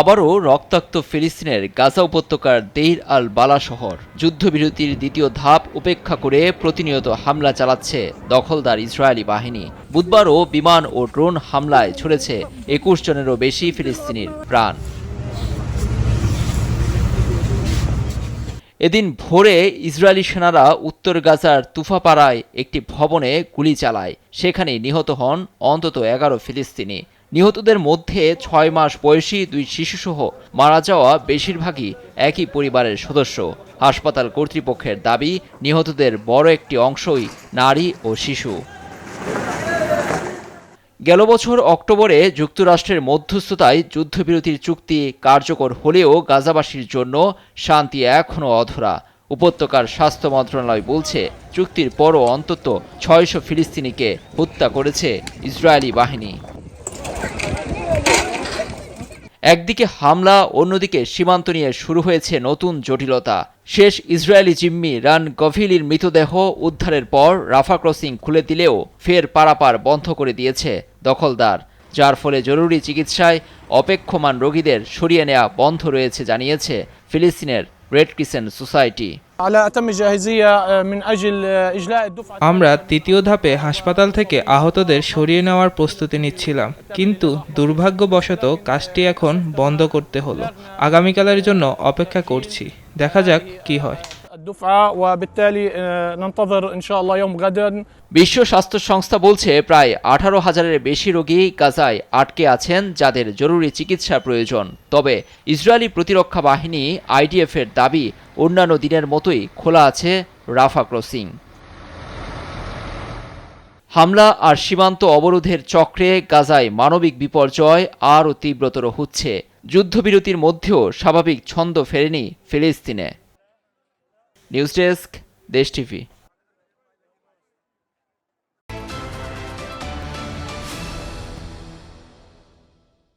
আবারও রক্তাক্ত ফিলিস্তিনের গাজা উপত্যকার দেইর আল বালা শহর। যুদ্ধবিরতির দ্বিতীয় ধাপ উপেক্ষা করে প্রতিনিয়ত হামলা চালাচ্ছে দখলদার ইসরায়েলি বাহিনী। বুধবারও বিমান ও ড্রোন হামলায় ছড়েছে ২১ জনেরও বেশি ফিলিস্তিনির প্রাণ। এদিন ভোরে ইসরায়েলি সেনারা উত্তর গাজার তুফাপাড়ায় একটি ভবনে গুলি চালায়। সেখানে নিহত হন অন্তত ১১ ফিলিস্তিনি। নিহতদের মধ্যে ৬ মাস বয়সী ২ শিশুসহ মারা যাওয়া বেশিরভাগই একই পরিবারের সদস্য। হাসপাতাল কর্তৃপক্ষের দাবি, নিহতদের বড় একটি অংশই নারী ও শিশু। গেল বছর অক্টোবরে যুক্তরাষ্ট্রের মধ্যস্থতায় যুদ্ধবিরতির চুক্তি কার্যকর হলেও গাজাবাসীর জন্য শান্তি এখনও অধরা। উপত্যকার স্বাস্থ্য মন্ত্রণালয় বলছে, চুক্তির পরও অন্তত ৬০০ ফিলিস্তিনিকে হত্যা করেছে ইসরায়েলি বাহিনী। একদিকে হামলা, অন্যদিকে সীমান্ত নিয়ে শুরু হয়েছে নতুন জটিলতা। শেষ ইসরায়েলি জিম্মি রান গভিলির মৃতদেহ উদ্ধারের পর রাফা ক্রসিং খুলে দিলেও ফের পারাপার বন্ধ করে দিয়েছে দখলদার, যার ফলে জরুরি চিকিৎসায় অপেক্ষমান রোগীদের সরিয়ে নেওয়া বন্ধ রয়েছে, জানিয়েছে ফিলিস্তিনের রেড ক্রিসেন্ট সোসাইটি। আমরা তৃতীয় ধাপে হাসপাতাল থেকে আহতদের সরিয়ে নেওয়ার প্রস্তুতি নিচ্ছিলাম, কিন্তু দুর্ভাগ্যবশত কাজটি এখন বন্ধ করতে হলো। আগামীকালের জন্য অপেক্ষা করছি, দেখা যাক কি হয়। বিশ্ব স্বাস্থ্য সংস্থা বলছে, প্রায় ১৮,০০০-এর বেশি রোগী গাজায় আটকে আছেন, যাদের জরুরি চিকিৎসার প্রয়োজন। তবে ইসরায়েলি প্রতিরক্ষা বাহিনী আইডিএফের দাবি, অন্যান্য দিনের মতোই খোলা আছে রাফা ক্রসিং। হামলা আর সীমান্ত অবরোধের চক্রে গাজায় মানবিক বিপর্যয় আরও তীব্রতর হচ্ছে। যুদ্ধবিরতির মধ্যেও স্বাভাবিক ছন্দ ফেরেনি ফিলিস্তিনে। নিউজ ডেস্ক, দেশ টিভি।